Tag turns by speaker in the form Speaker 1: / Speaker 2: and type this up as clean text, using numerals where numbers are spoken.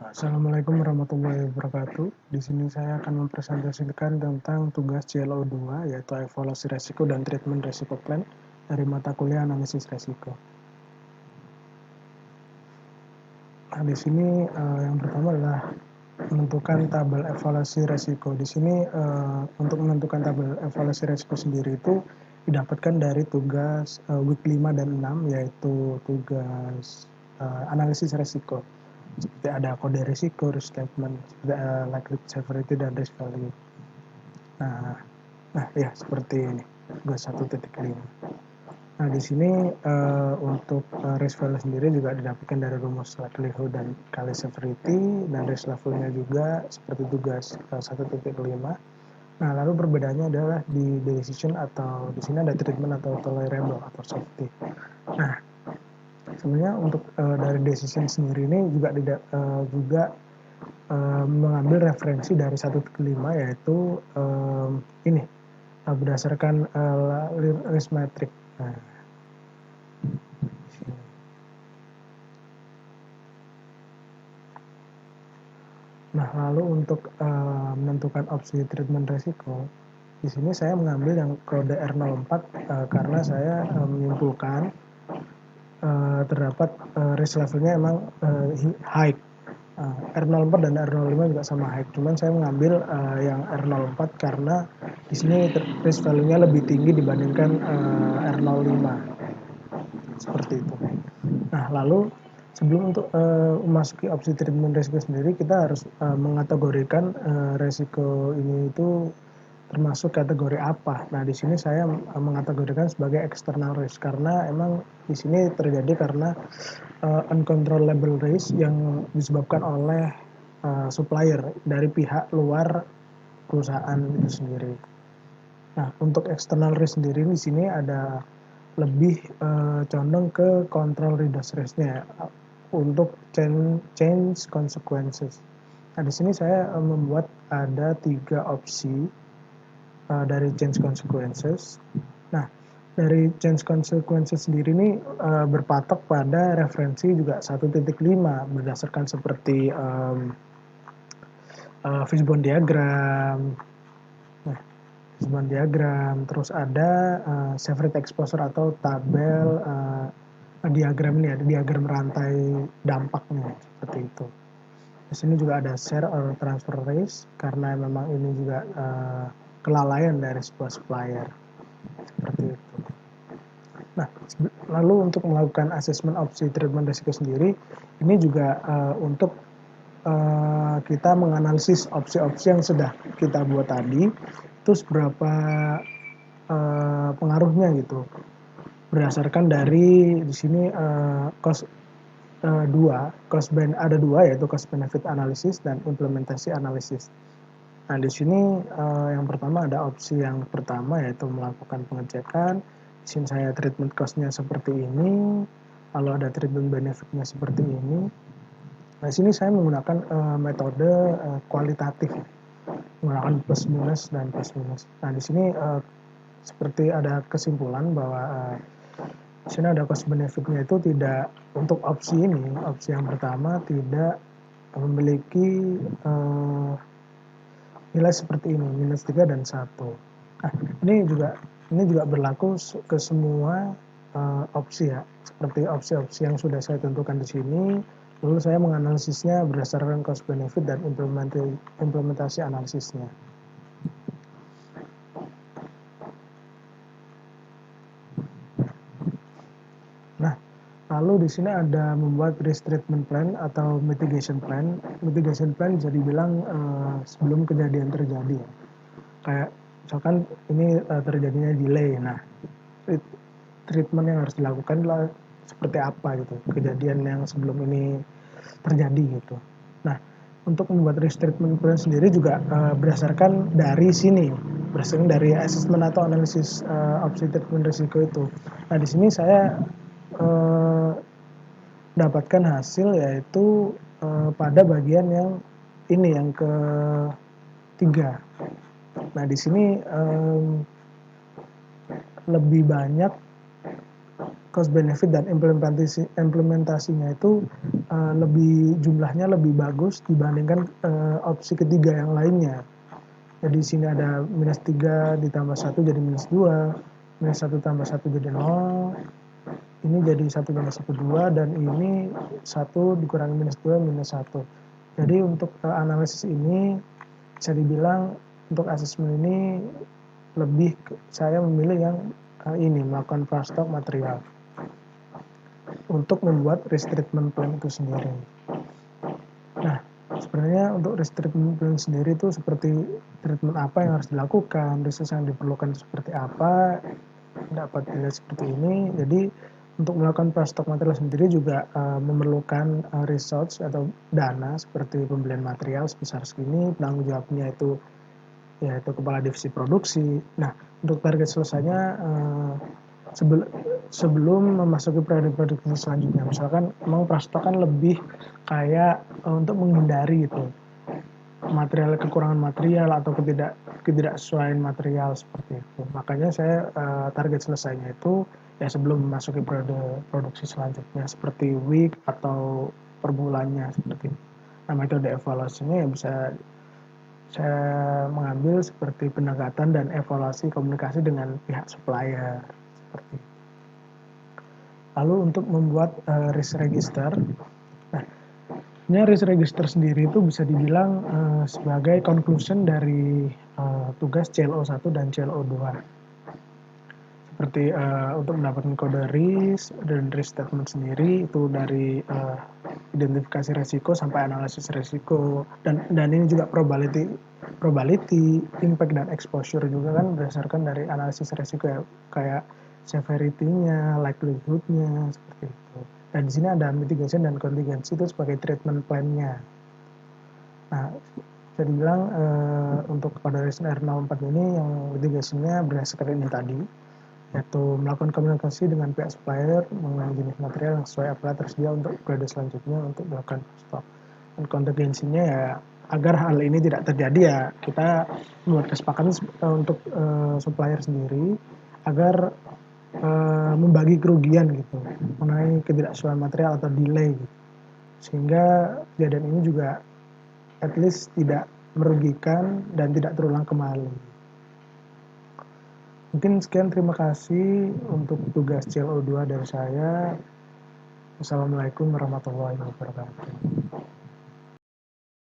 Speaker 1: Assalamualaikum warahmatullahi wabarakatuh. Di sini saya akan mempresentasikan tentang tugas CLO2, yaitu evaluasi resiko dan treatment resiko plan dari mata kuliah analisis resiko. Nah, di sini yang pertama adalah menentukan tabel evaluasi resiko. Di sini untuk menentukan tabel evaluasi resiko sendiri itu didapatkan dari tugas week 5 dan 6, yaitu tugas analisis resiko. Seperti ada kode risiko, risk statement, likelihood severity, dan risk value. Nah ya seperti ini, tugas 1.5. Nah di sini untuk risk value sendiri juga didapatkan dari rumus likelihood dan kali severity, dan risk levelnya juga seperti tugas 1.5. Nah lalu perbedaannya adalah di decision atau di sini ada treatment atau tolerable atau safety. Nah sebenarnya untuk dari decision sendiri ini juga mengambil referensi dari 1.5, yaitu ini berdasarkan risk matrix. Nah, lalu untuk menentukan opsi treatment resiko, di sini saya mengambil yang kode R04 karena saya menyimpulkan terdapat risk levelnya emang high. R04 dan R05 juga sama high, cuman saya mengambil yang R04 karena di sini risk value-nya lebih tinggi dibandingkan R05. Seperti itu. Nah, lalu sebelum untuk memasuki opsi treatment resiko sendiri, kita harus mengategorikan resiko ini itu termasuk kategori apa. Nah, di sini saya mengategorikan sebagai external risk karena emang di sini terjadi karena uncontrollable risk yang disebabkan oleh supplier dari pihak luar perusahaan itu sendiri. Nah, untuk external risk sendiri di sini ada lebih condong ke control reduce risk-nya untuk change consequences. Nah, di sini saya membuat ada 3 opsi dari change consequences. Nah, dari change consequences sendiri ini berpatok pada referensi juga 1.5 berdasarkan seperti fishbone diagram. Nah, fishbone diagram, terus ada severity exposure atau tabel diagram ini, ada diagram rantai dampaknya seperti itu. Di sini juga ada share or transfer risk karena memang ini juga kelalaian dari sebuah supplier seperti itu. Nah, lalu untuk melakukan assessment opsi treatment risiko sendiri, ini juga untuk kita menganalisis opsi-opsi yang sudah kita buat tadi, itu seberapa pengaruhnya gitu. Berdasarkan dari di sini cost ada dua, yaitu cost benefit analysis dan implementasi analysis. Nah, di sini yang pertama ada opsi yang pertama, yaitu melakukan pengecekan. Di sini saya treatment cost-nya seperti ini, lalu ada treatment benefit-nya seperti ini. Nah, di sini saya menggunakan metode kualitatif, menggunakan plus minus dan plus minus. Nah, di sini seperti ada kesimpulan bahwa di sini ada cost benefit-nya itu tidak untuk opsi ini, opsi yang pertama tidak memiliki nilai seperti ini, -3 dan 1. Nah, ini juga berlaku ke semua opsi ya, seperti opsi-opsi yang sudah saya tentukan di sini, lalu saya menganalisisnya berdasarkan cost benefit dan implementasi analisisnya. Nah, lalu di sini ada membuat risk treatment plan atau mitigation plan. Mitigation plan bisa dibilang sebelum kejadian terjadi. Kayak misalkan ini terjadinya delay. Nah, treatment yang harus dilakukan adalah seperti apa gitu. Kejadian yang sebelum ini terjadi gitu. Nah, untuk membuat risk treatment plan sendiri juga berdasarkan dari sini, berdasarkan dari assessment atau analisis opsi treatment risiko itu. Nah, di sini saya dapatkan hasil yaitu pada bagian yang ini, yang ketiga. Nah, di sini lebih banyak cost benefit dan implementasinya itu jumlahnya lebih bagus dibandingkan opsi ketiga yang lainnya. Jadi sini ada -3 ditambah 1 jadi -2, -1 tambah 1 jadi 0, ini jadi 1 tambah 1 2, dan ini 1 dikurangi -2 -1. Jadi untuk analisis ini bisa dibilang untuk asesmen ini saya memilih yang ini, melakukan fast stock material untuk membuat risk treatment plan itu sendiri. Nah, sebenarnya untuk risk treatment plan sendiri itu seperti treatment apa yang harus dilakukan, resource yang diperlukan seperti apa, dapat dilihat seperti ini. Jadi untuk melakukan fast stock material sendiri juga memerlukan resource atau dana seperti pembelian material sebesar segini, penanggung jawabnya itu yaitu kepala divisi produksi. Nah, untuk target selesainya sebelum memasuki periode produksi selanjutnya, misalkan memang prastock kan lebih kayak untuk menghindari itu kekurangan material atau ketidaksesuaian material seperti itu. Makanya saya target selesainya itu ya sebelum memasuki periode produksi selanjutnya seperti week atau per bulannya seperti itu. Nah, metode evaluasinya ya bisa saya mengambil seperti pendekatan dan evaluasi komunikasi dengan pihak supplier seperti itu. Lalu untuk membuat risk register, nah ini risk register sendiri itu bisa dibilang sebagai conclusion dari tugas CLO1 dan CLO2. Seperti untuk mendapatkan kode risk dan risk statement sendiri itu dari identifikasi resiko sampai analisis resiko, dan ini juga probability, impact dan exposure juga kan berdasarkan dari analisis resiko ya, kayak severity-nya, likelihood-nya seperti itu. Dan di sini ada mitigation dan contingency itu sebagai treatment plan-nya. Nah, bisa dibilang untuk pada risk R04 ini yang mitigation-nya berdasarkan ini tadi, yaitu melakukan komunikasi dengan pihak supplier mengenai jenis material yang sesuai apabila tersedia untuk periode selanjutnya untuk melakukan stok. Dan kontingensinya ya agar hal ini tidak terjadi ya kita membuat kesepakatan untuk supplier sendiri agar membagi kerugian gitu mengenai ketidaksesuaian material atau delay gitu. Sehingga kejadian ini juga at least tidak merugikan dan tidak terulang kembali. Mungkin sekian, terima kasih untuk tugas CLO2 dari saya. Wassalamualaikum warahmatullahi wabarakatuh.